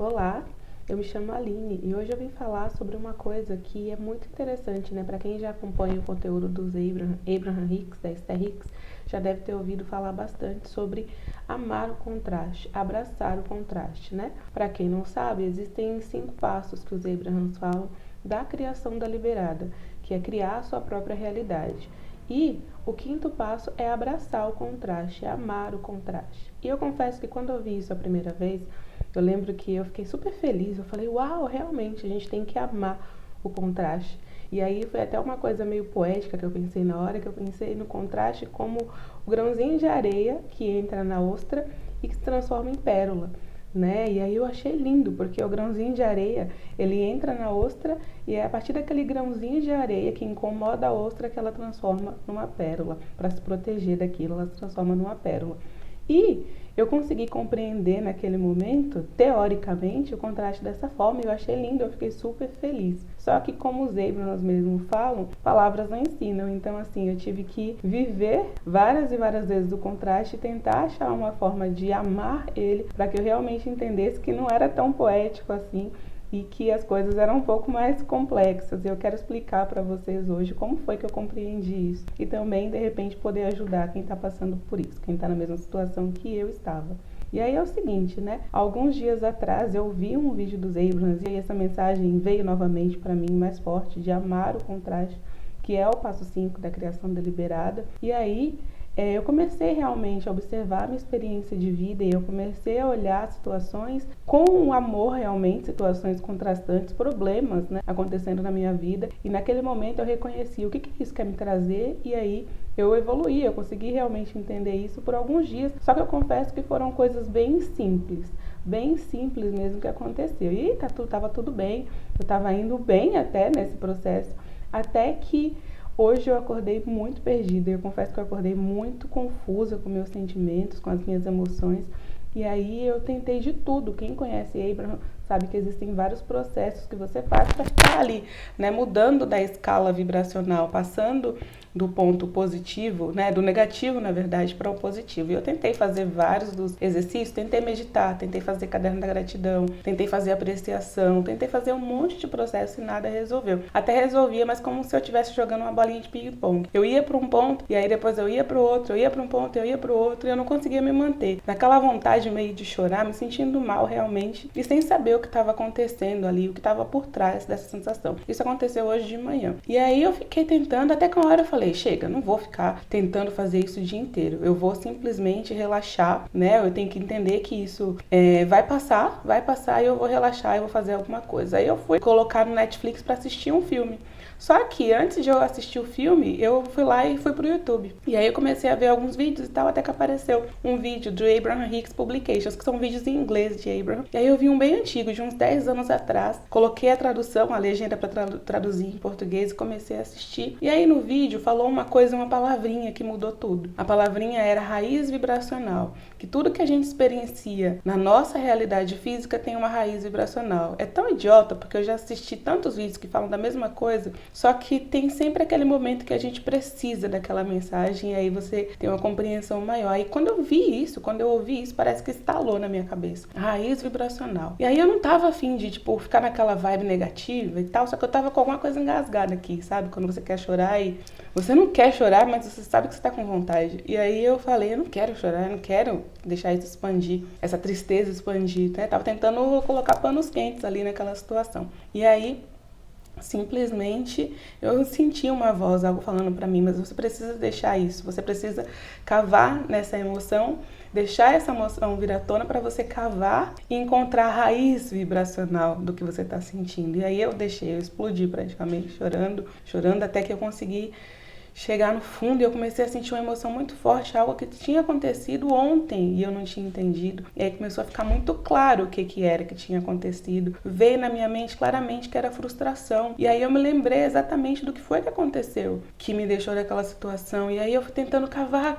Olá, eu me chamo Aline e hoje eu vim falar sobre uma coisa que é muito interessante, né? Para quem já acompanha o conteúdo dos Abraham Hicks, da Esther Hicks, já deve ter ouvido falar bastante sobre amar o contraste, abraçar o contraste, né? Para quem não sabe, existem 5 passos que os Abrahams falam da criação da liberada, que é criar a sua própria realidade. E o 5º passo é abraçar o contraste, é amar o contraste. E eu confesso que quando eu vi isso a primeira vez, eu lembro que eu fiquei super feliz, eu falei, uau, realmente, a gente tem que amar o contraste. E aí foi até uma coisa meio poética que eu pensei na hora, que eu pensei no contraste como o grãozinho de areia que entra na ostra e que se transforma em pérola, né? E aí eu achei lindo, porque o grãozinho de areia, ele entra na ostra e é a partir daquele grãozinho de areia que incomoda a ostra que ela transforma numa pérola. Para se proteger daquilo, ela se transforma numa pérola. E eu consegui compreender naquele momento, teoricamente, o contraste dessa forma e eu achei lindo, eu fiquei super feliz. Só que como os Abrahams mesmos falam, palavras não ensinam. Então assim, eu tive que viver várias e várias vezes o contraste e tentar achar uma forma de amar ele para que eu realmente entendesse que não era tão poético assim e que as coisas eram um pouco mais complexas. Eu quero explicar para vocês hoje como foi que eu compreendi isso e também, de repente, poder ajudar quem está passando por isso, quem está na mesma situação que eu estava. E aí é o seguinte, né? Alguns dias atrás eu vi um vídeo dos Abrahams e essa mensagem veio novamente para mim mais forte de amar o contraste, que é o passo 5 da criação deliberada. E aí eu comecei realmente a observar a minha experiência de vida e eu comecei a olhar situações com amor realmente, situações contrastantes, problemas, né, acontecendo na minha vida. E naquele momento eu reconheci o que isso quer me trazer e aí eu evoluí, eu consegui realmente entender isso por alguns dias. Só que eu confesso que foram coisas bem simples mesmo que aconteceu. E tava tudo bem, eu estava indo bem até nesse processo, até que hoje eu acordei muito perdida, eu confesso que eu acordei muito confusa com meus sentimentos, com as minhas emoções. E aí eu tentei de tudo. Quem conhece Abraham sabe que existem vários processos que você faz para ficar ali, né, mudando da escala vibracional, passando do ponto positivo, né, do negativo, na verdade, para o positivo. E eu tentei fazer vários dos exercícios, tentei meditar, tentei fazer caderno da gratidão, tentei fazer apreciação, tentei fazer um monte de processo e nada resolveu. Até resolvia, mas como se eu estivesse jogando uma bolinha de ping-pong. Eu ia para um ponto e aí depois eu ia para o outro, eu ia para um ponto, eu ia para o outro e eu não conseguia me manter. Naquela vontade meio de chorar, me sentindo mal realmente e sem saber o que estava acontecendo ali, o que estava por trás dessa sensação. Isso aconteceu hoje de manhã. E aí eu fiquei tentando, até que uma hora eu falei, chega, não vou ficar tentando fazer isso o dia inteiro. Eu vou simplesmente relaxar, né? Eu tenho que entender que isso vai passar e eu vou relaxar e vou fazer alguma coisa. Aí eu fui colocar no Netflix para assistir um filme. Só que antes de eu assistir o filme, eu fui lá e fui pro YouTube. E aí eu comecei a ver alguns vídeos e tal, até que apareceu um vídeo do Abraham Hicks Publications, que são vídeos em inglês de Abraham. E aí eu vi um bem antigo, de uns 10 anos atrás. Coloquei a tradução, a legenda para traduzir em português e comecei a assistir. E aí no vídeo falou uma coisa, uma palavrinha que mudou tudo. A palavrinha era raiz vibracional. Que tudo que a gente experiencia na nossa realidade física tem uma raiz vibracional. É tão idiota, porque eu já assisti tantos vídeos que falam da mesma coisa, só que tem sempre aquele momento que a gente precisa daquela mensagem e aí você tem uma compreensão maior. E quando eu ouvi isso, parece que estalou na minha cabeça. Raiz vibracional. E aí eu não tava afim de, ficar naquela vibe negativa e tal, só que eu tava com alguma coisa engasgada aqui, sabe? Quando você quer chorar e você não quer chorar, mas você sabe que você tá com vontade. E aí eu falei, eu não quero chorar, eu não quero deixar isso expandir, essa tristeza expandir, né? Tava tentando colocar panos quentes ali naquela situação. E aí simplesmente eu senti uma voz, algo falando pra mim, mas você precisa deixar isso, você precisa cavar nessa emoção, deixar essa emoção vir à tona para você cavar e encontrar a raiz vibracional do que você tá sentindo. E aí eu explodi praticamente chorando até que eu consegui chegar no fundo e eu comecei a sentir uma emoção muito forte, algo que tinha acontecido ontem e eu não tinha entendido. E aí começou a ficar muito claro o que era que tinha acontecido. Veio na minha mente claramente que era frustração. E aí eu me lembrei exatamente do que foi que aconteceu, que me deixou naquela situação. E aí eu fui tentando cavar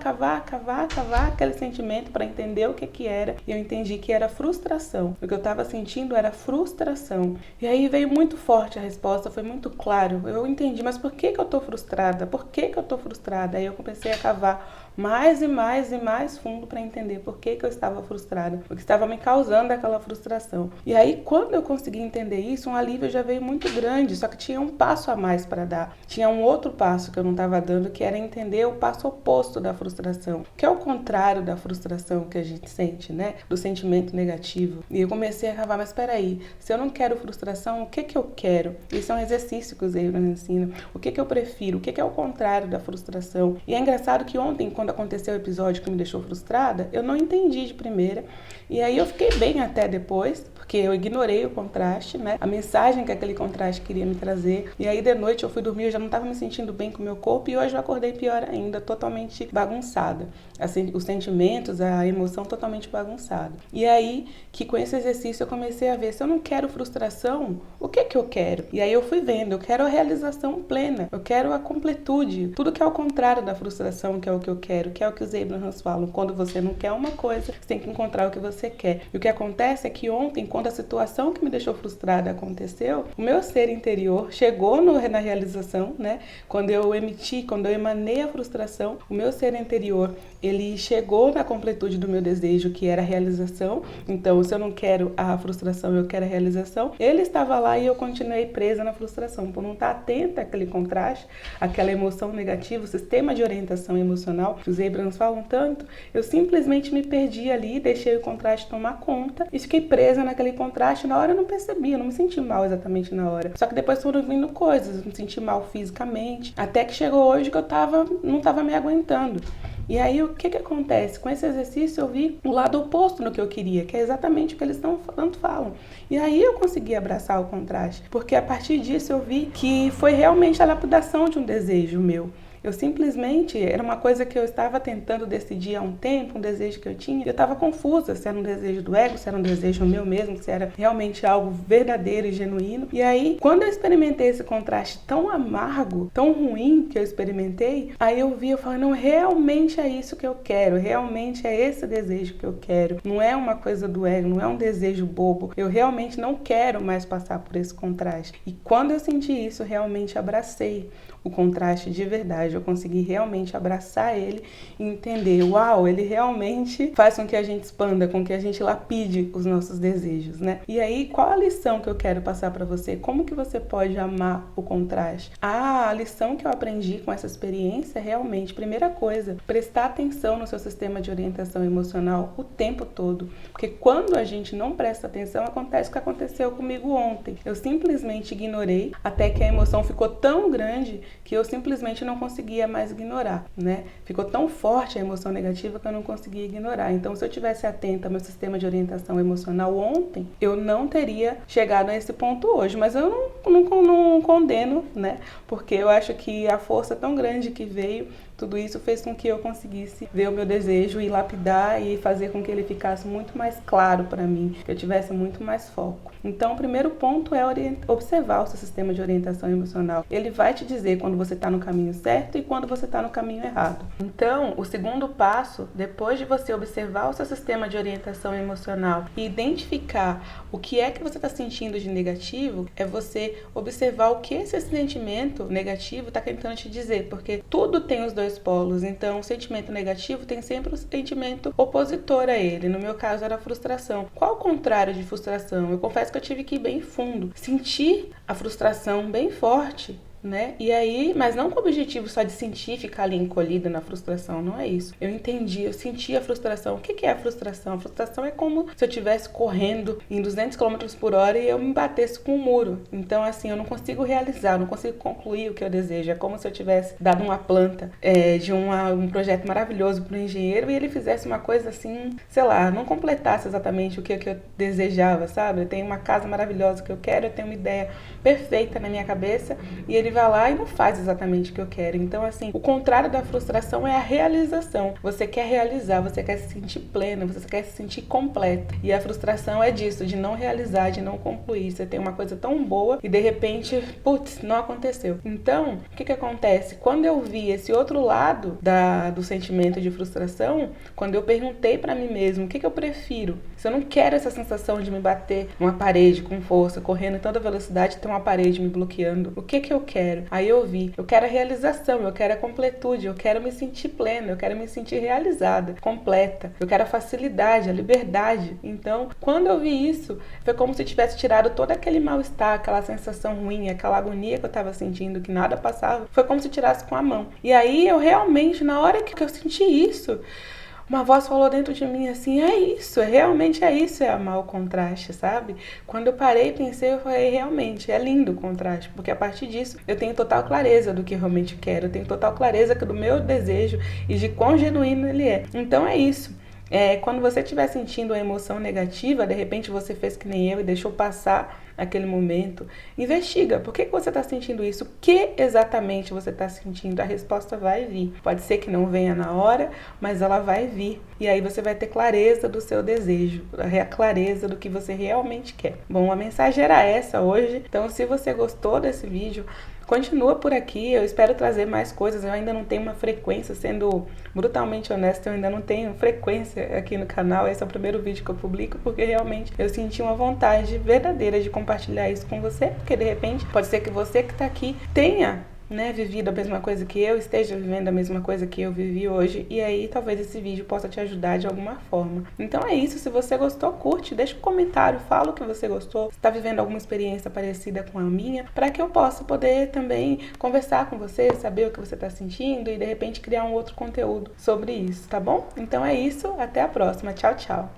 aquele sentimento para entender o que era. E eu entendi que era frustração. O que eu estava sentindo era frustração. E aí veio muito forte a resposta, foi muito claro. Eu entendi, mas por que eu tô frustrada? Por que eu tô frustrada? Aí eu comecei a cavar mais e mais e mais fundo para entender por que eu estava frustrada, o que estava me causando aquela frustração. E aí, quando eu consegui entender isso, um alívio já veio muito grande, só que tinha um passo a mais para dar. Tinha um outro passo que eu não estava dando, que era entender o passo oposto da frustração, que é o contrário da frustração que a gente sente, né? Do sentimento negativo. E eu comecei a cavar, mas espera aí, se eu não quero frustração, o que eu quero? Isso é um exercício que o Abraham ensina. O que eu prefiro? O que é o contrário da frustração? E é engraçado que ontem, quando aconteceu o episódio que me deixou frustrada, eu não entendi de primeira. E aí eu fiquei bem até depois, porque eu ignorei o contraste, né? A mensagem que aquele contraste queria me trazer. E aí de noite eu fui dormir, eu já não estava me sentindo bem com o meu corpo e hoje eu acordei pior ainda, totalmente bagunçada. Assim, os sentimentos, a emoção totalmente bagunçada. E aí que com esse exercício eu comecei a ver, se eu não quero frustração, o que eu quero? E aí eu fui vendo, eu quero a realização plena, eu quero a completude, tudo que é o contrário da frustração, que é o que eu quero, que é o que os Abrahams falam. Quando você não quer uma coisa, você tem que encontrar o que você quer. E o que acontece é que ontem, quando a situação que me deixou frustrada aconteceu, o meu ser interior chegou na realização, né? Quando eu emanei a frustração, o meu ser interior, ele chegou na completude do meu desejo, que era a realização. Então, se eu não quero a frustração, eu quero a realização. Ele estava lá e eu continuei presa na frustração, por não estar atenta àquele contraste, àquela emoção negativa, o sistema de orientação emocional que os Abrahams falam tanto. Eu simplesmente me perdi ali, deixei o contraste tomar conta e fiquei presa naquele contraste. Na hora eu não percebi, eu não me senti mal exatamente na hora. Só que depois foram vindo coisas, eu me senti mal fisicamente, até que chegou hoje que eu não estava me aguentando. E aí, o que acontece? Com esse exercício, eu vi o lado oposto no que eu queria, que é exatamente o que eles tanto falam. E aí, eu consegui abraçar o contraste, porque a partir disso, eu vi que foi realmente a lapidação de um desejo meu. Eu simplesmente, era uma coisa que eu estava tentando decidir há um tempo, um desejo que eu tinha, e eu estava confusa se era um desejo do ego, se era um desejo meu mesmo, se era realmente algo verdadeiro e genuíno. E aí, quando eu experimentei esse contraste tão amargo, tão ruim que eu experimentei, aí eu falei, não, realmente é isso que eu quero, realmente é esse desejo que eu quero. Não é uma coisa do ego, não é um desejo bobo. Eu realmente não quero mais passar por esse contraste. E quando eu senti isso, eu realmente abracei o contraste de verdade. Eu consegui realmente abraçar ele e entender, uau, ele realmente faz com que a gente expanda, com que a gente lapide os nossos desejos, né? E aí, qual a lição que eu quero passar para você? Como que você pode amar o contraste? A lição que eu aprendi com essa experiência é realmente, primeira coisa, prestar atenção no seu sistema de orientação emocional o tempo todo. Porque quando a gente não presta atenção, acontece o que aconteceu comigo ontem. Eu simplesmente ignorei até que a emoção ficou tão grande que eu simplesmente não conseguia mais ignorar, né? Ficou tão forte a emoção negativa que eu não conseguia ignorar. Então, se eu tivesse atenta ao meu sistema de orientação emocional ontem, eu não teria chegado a esse ponto hoje. Mas eu não condeno, né? Porque eu acho que a força tão grande que veio, tudo isso fez com que eu conseguisse ver o meu desejo e lapidar e fazer com que ele ficasse muito mais claro para mim, que eu tivesse muito mais foco. Então, o primeiro ponto é observar o seu sistema de orientação emocional. Ele vai te dizer quando você está no caminho certo e quando você está no caminho errado. Então, o segundo passo, depois de você observar o seu sistema de orientação emocional e identificar o que é que você está sentindo de negativo, é você observar o que esse sentimento negativo está tentando te dizer, porque tudo tem os dois polos. Então, o sentimento negativo tem sempre um sentimento opositor a ele. No meu caso, era a frustração. Qual o contrário de frustração? Eu confesso que eu tive que ir bem fundo, sentir a frustração bem forte, né? E aí, mas não com o objetivo só de sentir, ficar ali encolhida na frustração, não é isso. Eu entendi, eu senti a frustração. O que é a frustração? A frustração é como se eu estivesse correndo em 200 km por hora e eu me batesse com um muro. Então, assim, eu não consigo realizar, eu não consigo concluir o que eu desejo. É como se eu tivesse dado uma planta de um projeto maravilhoso para o engenheiro e ele fizesse uma coisa assim, sei lá, não completasse exatamente o que eu desejava, sabe? Eu tenho uma casa maravilhosa que eu quero, eu tenho uma ideia perfeita na minha cabeça e ele vai lá e não faz exatamente o que eu quero. Então, assim, o contrário da frustração é a realização. Você quer realizar, você quer se sentir plena, você quer se sentir completa. E a frustração é disso, de não realizar, de não concluir. Você tem uma coisa tão boa e de repente, putz, não aconteceu. Então, o que acontece? Quando eu vi esse outro lado do sentimento de frustração, quando eu perguntei pra mim mesmo, o que eu prefiro? Se eu não quero essa sensação de me bater numa parede com força, correndo em toda velocidade, ter uma parede me bloqueando, o que eu quero? quero. Aí eu vi, eu quero a realização, eu quero a completude, eu quero me sentir plena, eu quero me sentir realizada, completa, eu quero a facilidade, a liberdade. Então, quando eu vi isso, foi como se tivesse tirado todo aquele mal-estar, aquela sensação ruim, aquela agonia que eu tava sentindo, que nada passava, foi como se tirasse com a mão. E aí eu realmente, na hora que eu senti isso, uma voz falou dentro de mim assim, realmente é isso, é amar o contraste, sabe? Quando eu parei e pensei, eu falei, realmente, é lindo o contraste, porque a partir disso eu tenho total clareza do que realmente quero, eu tenho total clareza do meu desejo e de quão genuíno ele é. Então é isso. Quando você estiver sentindo uma emoção negativa, de repente você fez que nem eu e deixou passar aquele momento, investiga, por que você está sentindo isso? O que exatamente você está sentindo? A resposta vai vir. Pode ser que não venha na hora, mas ela vai vir. E aí você vai ter clareza do seu desejo, a clareza do que você realmente quer. Bom, a mensagem era essa hoje. Então, se você gostou desse vídeo, continua por aqui, eu espero trazer mais coisas. Eu ainda não tenho uma frequência, sendo brutalmente honesta, eu ainda não tenho frequência aqui no canal. Esse é o primeiro vídeo que eu publico, porque realmente eu senti uma vontade verdadeira de compartilhar isso com você, porque de repente pode ser que você que está aqui tenha vivido a mesma coisa que eu, esteja vivendo a mesma coisa que eu vivi hoje, e aí talvez esse vídeo possa te ajudar de alguma forma. Então é isso, se você gostou, curte, deixa um comentário, fala o que você gostou, se está vivendo alguma experiência parecida com a minha, para que eu possa poder também conversar com você, saber o que você está sentindo e de repente criar um outro conteúdo sobre isso, tá bom? Então é isso, até a próxima, tchau, tchau!